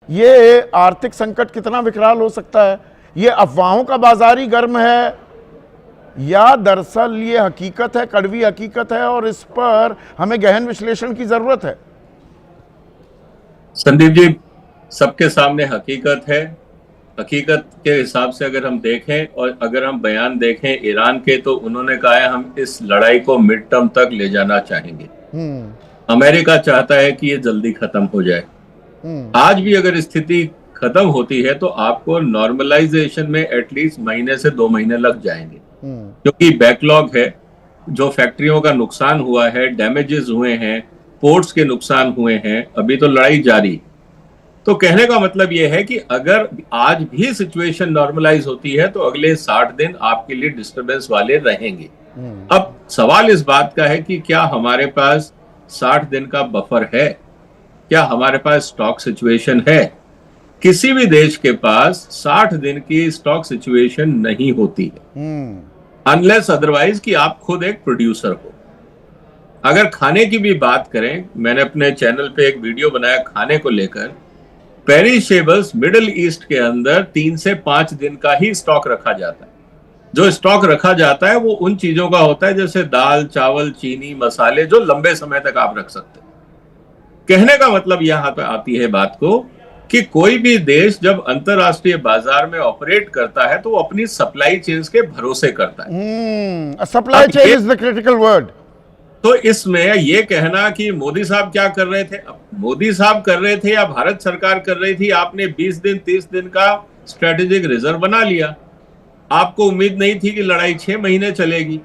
ये आर्थिक संकट कितना विकराल हो सकता है? ये अफवाहों का बाजारी गर्म है या दरअसल ये हकीकत है, कड़वी हकीकत है, और इस पर हमें गहन विश्लेषण की जरूरत है? संदीप जी, सबके सामने हकीकत है। हकीकत के हिसाब से अगर हम देखें और अगर हम बयान देखें ईरान के, तो उन्होंने कहा है हम इस लड़ाई को मिड टर्म तक ले जाना चाहेंगे। अमेरिका चाहता है कि ये जल्दी खत्म हो जाए। आज भी अगर स्थिति खत्म होती है तो आपको नॉर्मलाइजेशन में एटलीस्ट महीने से 2 महीने लग जाएंगे, क्योंकि बैकलॉग है। जो फैक्ट्रियों का नुकसान हुआ है, डैमेजेस हुए हैं, पोर्ट्स के नुकसान हुए हैं, अभी तो लड़ाई जारी। तो कहने का मतलब यह है कि अगर आज भी सिचुएशन नॉर्मलाइज होती है तो अगले 60 दिन आपके लिए डिस्टरबेंस वाले रहेंगे। अब सवाल इस बात का है कि क्या हमारे पास 60 दिन का बफर है? क्या हमारे पास स्टॉक सिचुएशन है? किसी भी देश के पास 60 दिन की स्टॉक सिचुएशन नहीं होती है, अनलेस अदरवाइज कि आप खुद एक प्रोड्यूसर हो। अगर खाने की भी बात करें, मैंने अपने चैनल पे एक वीडियो बनाया खाने को लेकर। पेरिशेबल्स मिडिल ईस्ट के अंदर 3 से 5 दिन का ही स्टॉक रखा जाता है। जो स्टॉक रखा जाता है वो उन चीजों का होता है जैसे दाल, चावल, चीनी, मसाले, जो लंबे समय तक आप रख सकते हैं। कहने का मतलब यहां पे आती है बात को कि कोई भी देश जब अंतरराष्ट्रीय बाजार में ऑपरेट करता है तो वो अपनी सप्लाई चेन्स के भरोसे करता है। Supply chain is the critical word. तो इसमें ये कहना कि मोदी साहब क्या कर रहे थे, मोदी साहब कर रहे थे या भारत सरकार कर रही थी, आपने 20 दिन 30 दिन का स्ट्रेटेजिक रिजर्व बना लिया। आपको उम्मीद नहीं थी कि लड़ाई 6 महीने चलेगी।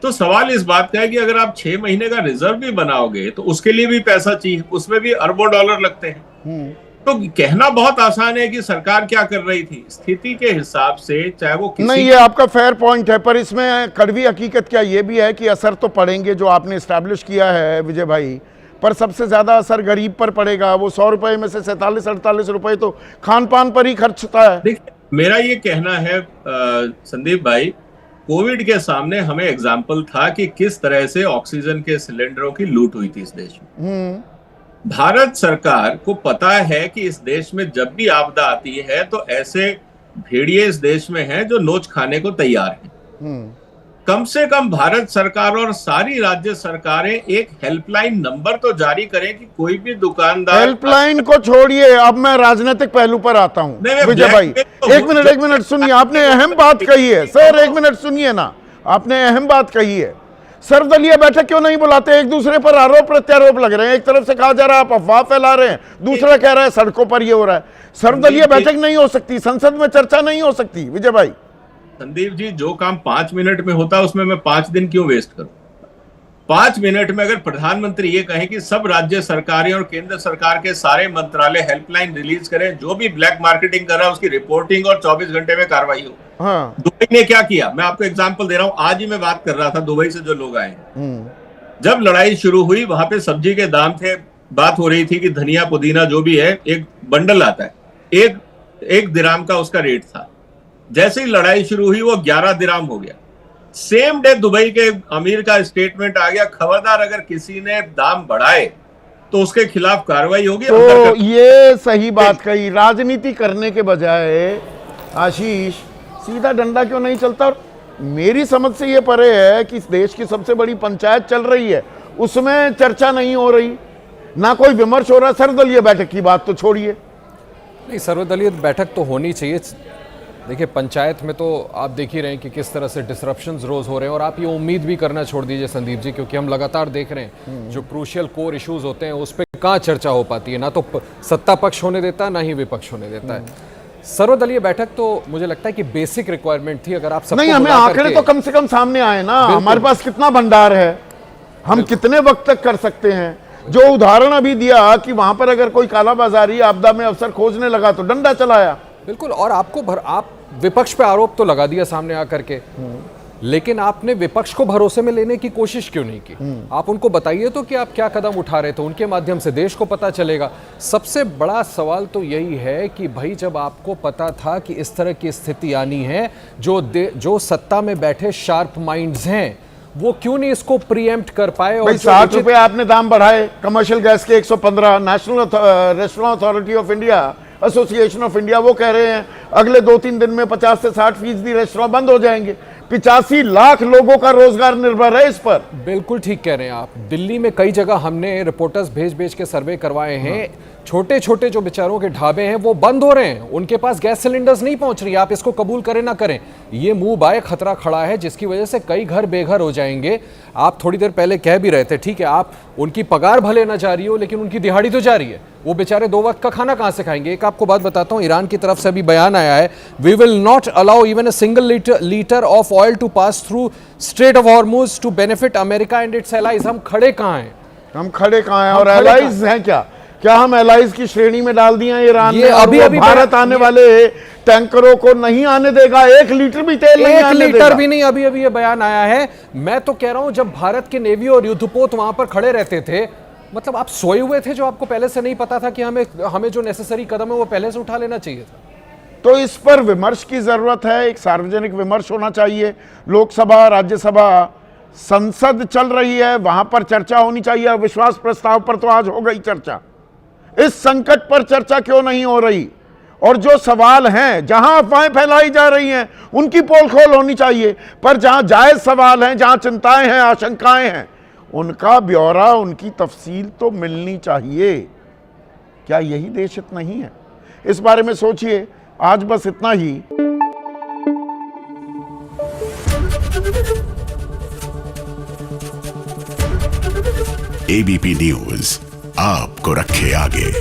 तो सवाल इस बात का है कि अगर आप 6 महीने का रिजर्व भी बनाओगे तो उसके लिए भी पैसा चाहिए, उसमें भी अरबों डॉलर लगते हैं। तो कहना बहुत आसान है कि सरकार क्या कर रही थी, स्थिति के हिसाब से, चाहे वो किसी नहीं, ये आपका फेयर पॉइंट है, पर इसमें कड़वी हकीकत क्या ये भी है कि असर तो पड़ेंगे जो आपने एस्टैब्लिश किया है विजय भाई, पर सबसे ज्यादा असर गरीब पर पड़ेगा। वो 100 रुपए में से 47-48 रुपए तो खान पान पर ही खर्च होता है। देखिए, मेरा ये कहना है संदीप भाई, कोविड के सामने हमें एग्जाम्पल था कि किस तरह से ऑक्सीजन के सिलेंडरों की लूट हुई थी इस देश में। भारत सरकार को पता है कि इस देश में जब भी आपदा आती है तो ऐसे भेड़िए इस देश में हैं जो नोच खाने को तैयार हैं। कम से कम भारत सरकार और सारी राज्य सरकारें एक हेल्पलाइन नंबर तो जारी करें कि कोई भी दुकानदार। हेल्पलाइन को छोड़िए, अब मैं राजनीतिक पहलू पर आता हूं विजय भाई। एक मिनट सुनिए, आपने अहम बात कही है सर, एक मिनट सुनिए ना, आपने अहम बात कही है। सर्वदलीय बैठक क्यों नहीं बुलाते? एक दूसरे पर आरोप प्रत्यारोप लग रहे हैं। एक तरफ से कहा जा रहा है आप अफवाह फैला रहे हैं, दूसरा कह रहा है सड़कों पर ये हो रहा है। सर्वदलीय बैठक नहीं हो सकती, संसद में चर्चा नहीं हो सकती विजय भाई? संदीप जी, जो काम 5 मिनट में होता है उसमें मैं 5 दिन क्यों वेस्ट करूं? 5 मिनट में अगर प्रधानमंत्री ये कहें कि सब राज्य सरकारें और केंद्र सरकार के सारे मंत्रालय हेल्पलाइन रिलीज करें, जो भी ब्लैक मार्केटिंग कर रहा है उसकी रिपोर्टिंग और 24 घंटे में कार्रवाई हो। हाँ। दुबई ने क्या किया, मैं आपको एग्जांपल दे रहा हूं। आज ही मैं बात कर रहा था दुबई से जो लोग आए, जब लड़ाई शुरू हुई वहां पे सब्जी के दाम थे, बात हो रही थी कि धनिया पुदीना जो भी है एक बंडल आता है, एक दिराम का उसका रेट था। जैसे ही लड़ाई शुरू हुई वो 11 दिराम हो गया। सेम डे दुबई के अमीर का स्टेटमेंट आ गया, खबरदार अगर किसी ने दाम बढ़ाए तो उसके खिलाफ कार्रवाई होगी। तो ये सही बात कही, राजनीति करने के बजाय आशीष सीधा डंडा क्यों नहीं चलता? और मेरी समझ से ये परे है कि इस देश की सबसे बड़ी पंचायत चल रही है, उसमें चर्चा नहीं हो रही, ना कोई विमर्श हो रहा। सर्वदलीय बैठक की बात तो छोड़िए। नहीं, सर्वदलीय बैठक तो होनी चाहिए। देखिए, पंचायत में तो आप देख ही रहे हैं कि किस तरह से डिसरप्शंस रोज हो रहे हैं, और आप ये उम्मीद भी करना छोड़ दीजिए संदीप जी, क्योंकि हम लगातार देख रहे हैं जो क्रूशियल कोर इश्यूज होते हैं उस पर कहाँ चर्चा हो पाती है। ना तो सत्ता पक्ष होने देता है, ना ही विपक्ष होने देता है। सर्वदलीय बैठक तो मुझे लगता है कि बेसिक रिक्वायरमेंट थी। अगर आप सबको नहीं, हमें आंकड़े तो कम से कम सामने आए ना, हमारे पास कितना भंडार है, हम कितने वक्त तक कर सकते हैं। जो उदाहरण अभी दिया कि वहां पर अगर कोई कालाबाजारी आपदा में अफसर खोजने लगा तो डंडा चलाया। बिल्कुल, और आप विपक्ष पे आरोप तो लगा दिया सामने आकर के, लेकिन आपने विपक्ष को भरोसे में लेने की कोशिश क्यों नहीं की? आप उनको बताइए तो कि आप क्या कदम उठा रहे थे, उनके माध्यम से देश को पता चलेगा। सबसे बड़ा सवाल तो यही है कि भाई, जब आपको पता था कि इस तरह की स्थिति आनी है, जो सत्ता में बैठे शार्प माइंड्स हैं वो क्यों नहीं इसको प्रीएम्प्ट कर पाए? और भाई 60 रुपए आपने दाम बढ़ाए कमर्शियल गैस के 115। National restaurant authority of India, association of India, वो कह रहे हैं अगले 2-3 दिन में 50 से 60% रेस्टोरेंट बंद हो जाएंगे। 85 लाख लोगों का रोजगार निर्भर है इस पर। बिल्कुल ठीक कह रहे हैं आप। दिल्ली में कई जगह हमने रिपोर्टर्स भेज के सर्वे करवाए हैं, छोटे छोटे जो बेचारों के ढाबे हैं वो बंद हो रहे हैं, उनके पास गैस सिलेंडर्स नहीं पहुंच रही। आप इसको कबूल करें ना करें, ये मुंह बाय खतरा खड़ा है, जिसकी वजह से कई घर बेघर हो जाएंगे। आप थोड़ी देर पहले कह भी रहे थे, ठीक है, आप उनकी पगार भले ना जा रही हो लेकिन उनकी दिहाड़ी तो जा रही है। वो बेचारे 2 वक्त का खाना कहां से खाएंगे? एक आपको बात बताता हूं, ईरान की तरफ से अभी बयान आया है, we will not allow even a single litre of oil to pass through strait of Hormuz to benefit America and its allies. हम खड़े कहां हैं? हम खड़े कहां हैं? और एलाइज हैं क्या हम एलाइज की श्रेणी में डाल दिए हैं ईरान ने? अभी भारत आने वाले टैंकरों को नहीं आने देगा, 1 लीटर भी तेल नहीं आने देगा। 1 लीटर भी नहीं। अभी ये बयान आया है। मैं तो कह रहा हूं, जब भारत के नेवी और युद्धपोत वहां पर खड़े रहते थे, मतलब आप सोए हुए थे जो आपको पहले से नहीं पता था कि हमें जो नेसेसरी कदम है वो पहले से उठा लेना चाहिए था। तो इस पर विमर्श की जरूरत है, एक सार्वजनिक विमर्श होना चाहिए। लोकसभा, राज्यसभा, संसद चल रही है, वहां पर चर्चा होनी चाहिए। विश्वास प्रस्ताव पर तो आज हो गई चर्चा, इस संकट पर चर्चा क्यों नहीं हो रही? और जो सवाल हैं, जहां अफवाहें फैलाई जा रही हैं, उनकी पोल खोल होनी चाहिए। पर जहां जायज सवाल हैं, जहां चिंताएं हैं, आशंकाएं हैं, उनका ब्यौरा, उनकी तफसील तो मिलनी चाहिए। क्या यही देशहित नहीं है? इस बारे में सोचिए। आज बस इतना ही। एबीपी न्यूज आपको रखे आगे।